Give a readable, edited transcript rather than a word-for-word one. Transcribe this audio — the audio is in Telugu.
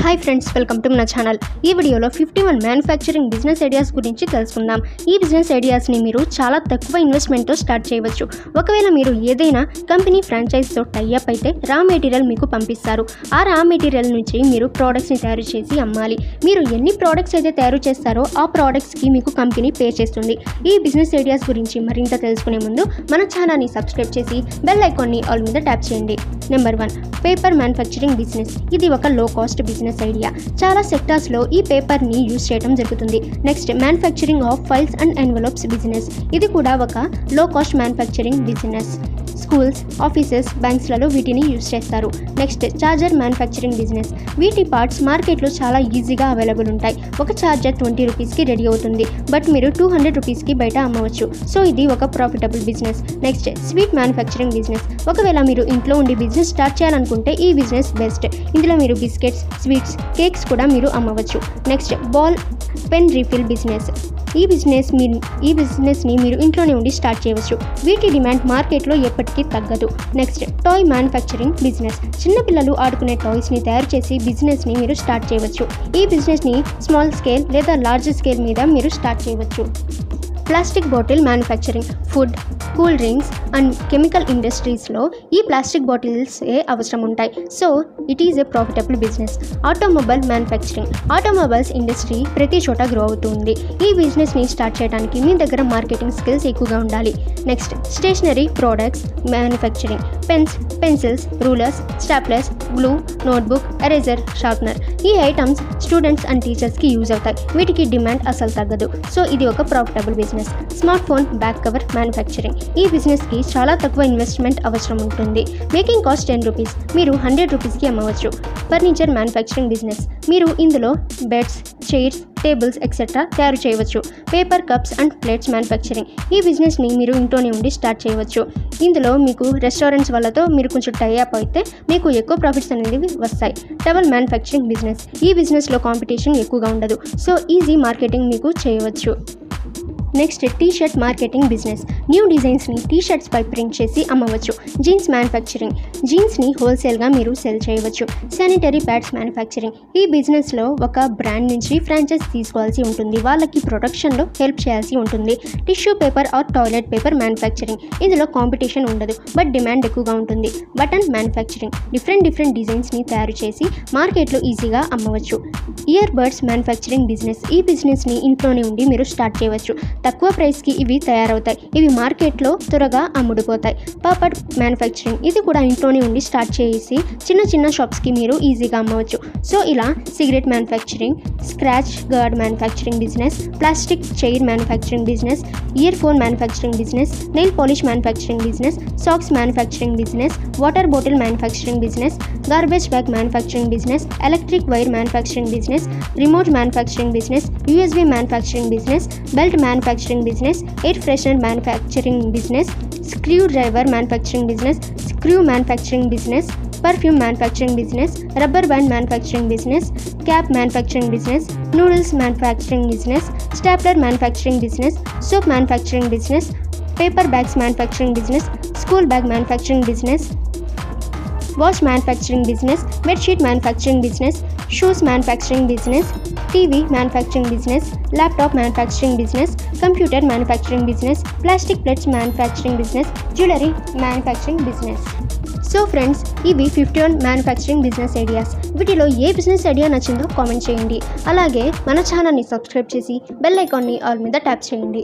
హాయ్ ఫ్రెండ్స్, వెల్కమ్ టు మన ఛానల్. ఈ వీడియోలో 51 మ్యానుఫ్యాక్చరింగ్ బిజినెస్ ఐడియాస్ గురించి తెలుసుకుందాం. ఈ బిజినెస్ ఐడియాస్ని మీరు చాలా తక్కువ ఇన్వెస్ట్మెంట్తో స్టార్ట్ చేయవచ్చు. ఒకవేళ మీరు ఏదైనా కంపెనీ ఫ్రాంచైజ్తో టైఅప్ అయితే రా మెటీరియల్ మీకు పంపిస్తారు. ఆ రా మెటీరియల్ నుంచి మీరు ప్రోడక్ట్స్ని తయారు చేసి అమ్మాలి. మీరు ఎన్ని ప్రోడక్ట్స్ అయితే తయారు చేస్తారో ఆ ప్రోడక్ట్స్కి మీకు కంపెనీ పే చేస్తుంది. ఈ బిజినెస్ ఐడియాస్ గురించి మరింత తెలుసుకునే ముందు మన ఛానల్ని సబ్స్క్రైబ్ చేసి బెల్ ఐకాన్ని ఆల్ మీద ట్యాప్ చేయండి. Number 1, paper manufacturing business. ఇది ఒక లో కాస్ట్ బిజినెస్ ఐడియా. చాలా సెక్టార్స్లో ఈ పేపర్ని యూజ్ చేయడం జరుగుతుంది. Next, manufacturing of files and envelopes business. ఇది కూడా ఒక low cost manufacturing business. Schools, offices, బ్యాంక్స్లలో వీటిని యూజ్ చేస్తారు. Next, charger manufacturing business. వీటి పార్ట్స్ మార్కెట్లో చాలా ఈజీగా అవైలబుల్ ఉంటాయి. ఒక చార్జర్ 20 రూపీస్కి రెడీ అవుతుంది, బట్ మీరు 200 రూపీస్కి బయట అమ్మవచ్చు. సో ఇది ఒక profitable business. Next, sweet manufacturing business. ఒకవేళ మీరు ఇంట్లో ఉండి బిజినెస్ స్టార్ట్ చేయాలనుకుంటే ఈ బిజినెస్ బెస్ట్. ఇందులో మీరు బిస్కెట్స్, స్వీట్స్, కేక్స్ కూడా మీరు అమ్మవచ్చు. Next, ball pen refill business. ఈ బిజినెస్ని మీరు ఇంట్లోనే ఉండి స్టార్ట్ చేయవచ్చు. వీటి డిమాండ్ మార్కెట్లో ఎప్పటికీ తగ్గదు. Next, toy manufacturing business. చిన్నపిల్లలు ఆడుకునే టాయ్స్ని తయారు చేసి బిజినెస్ని మీరు స్టార్ట్ చేయవచ్చు. ఈ బిజినెస్ని స్మాల్ స్కేల్ లేదా లార్జ్ స్కేల్ మీద మీరు స్టార్ట్ చేయవచ్చు. Plastic bottle manufacturing. Food, cool drinks and chemical ఇండస్ట్రీస్లో ఈ ప్లాస్టిక్ బాటిల్సే అవసరం ఉంటాయి. So it is a profitable business. Automobile manufacturing. Automobiles industry ప్రతి చోట గ్రో అవుతుంది. ఈ బిజినెస్ని స్టార్ట్ చేయడానికి మీ దగ్గర మార్కెటింగ్ స్కిల్స్ ఎక్కువగా ఉండాలి. Next, stationery products manufacturing. Pens, pencils, rulers, staplers, glue, notebook, eraser, sharpener. ఈ ఐటమ్స్ స్టూడెంట్స్ అండ్ టీచర్స్కి యూజ్ అవుతాయి. వీటికి డిమాండ్ అసలు తగ్గదు. సో ఇది ఒక profitable business. Smart phone back cover manufacturing. ఈ బిజినెస్కి చాలా తక్కువ ఇన్వెస్ట్మెంట్ అవసరం ఉంటుంది. మేకింగ్ కాస్ట్ 10 రూపీస్, మీరు 100 రూపీస్కి అమ్మవచ్చు. Furniture manufacturing business. మీరు ఇందులో బెడ్స్, చైర్స్, టేబుల్స్ ఎక్సెట్రా తయారు చేయవచ్చు. Paper cups and plates manufacturing. ఈ బిజినెస్ని మీరు ఇంట్లోనే ఉండి స్టార్ట్ చేయవచ్చు. ఇందులో మీకు రెస్టారెంట్స్ వాళ్ళతో మీరు కొంచెం టైఅప్ అయితే మీకు ఎక్కువ ప్రాఫిట్స్ అనేవి వస్తాయి. Towel manufacturing business. ఈ బిజినెస్లో కాంపిటీషన్ ఎక్కువగా ఉండదు. సో ఈజీ మార్కెటింగ్ మీకు చేయవచ్చు. Next, T shirt marketing business. New డిజైన్స్ని టీ షర్ట్స్పై ప్రింట్ చేసి అమ్మవచ్చు. Jeans manufacturing. జీన్స్ని హోల్సేల్గా మీరు సెల్ చేయవచ్చు. Sanitary pads manufacturing. ఈ బిజినెస్లో ఒక బ్రాండ్ నుంచి ఫ్రాంచైజ్ తీసుకోవాల్సి ఉంటుంది. వాళ్ళకి ప్రొడక్షన్లో హెల్ప్ చేయాల్సి ఉంటుంది. Tissue paper or toilet paper manufacturing. ఇందులో కాంపిటీషన్ ఉండదు, బట్ డిమాండ్ ఎక్కువగా ఉంటుంది. Button manufacturing. డిఫరెంట్ డిజైన్స్ని తయారు చేసి మార్కెట్లో ఈజీగా అమ్మవచ్చు. Ear buds manufacturing business. ఈ బిజినెస్ని ఇంట్లోనే ఉండి మీరు స్టార్ట్ చేయవచ్చు. తక్కువ ప్రైస్కి ఇవి తయారవుతాయి. ఇవి మార్కెట్లో త్వరగా అమ్ముడుపోతాయి. పాపడ్ మ్యానుఫ్యాక్చరింగ్. ఇది కూడా ఇంట్లోనే ఉండి స్టార్ట్ చేసి చిన్న షాప్స్కి మీరు ఈజీగా అమ్మవచ్చు. సో ఇలా cigarette manufacturing, scratch guard manufacturing business, plastic chair manufacturing business, earphone manufacturing business, nail polish manufacturing business, socks manufacturing business, water bottle manufacturing business, garbage bag manufacturing business, electric wire manufacturing business, remote manufacturing business, USB manufacturing business, belt manufacturing business, air freshener manufacturing business, screwdriver manufacturing business, screw manufacturing business, perfume manufacturing business, rubber band manufacturing business, cap manufacturing business, noodles manufacturing business, stapler manufacturing business, soap manufacturing business, paper bags manufacturing business, school bag manufacturing business, wash manufacturing business, bedsheet manufacturing business, shoes manufacturing business, TV manufacturing business, laptop manufacturing business, computer manufacturing business, plastic plates manufacturing business, jewellery manufacturing business. So friends, ఇవి 51 మ్యానుఫ్యాక్చరింగ్ బిజినెస్ ఐడియాస్. వీటిలో ఏ బిజినెస్ ఐడియా నచ్చిందో కామెంట్ చేయండి. అలాగే మన ఛానల్ని సబ్స్క్రైబ్ చేసి బెల్ ఐకాన్ని ఆల్ మీద ట్యాప్ చేయండి.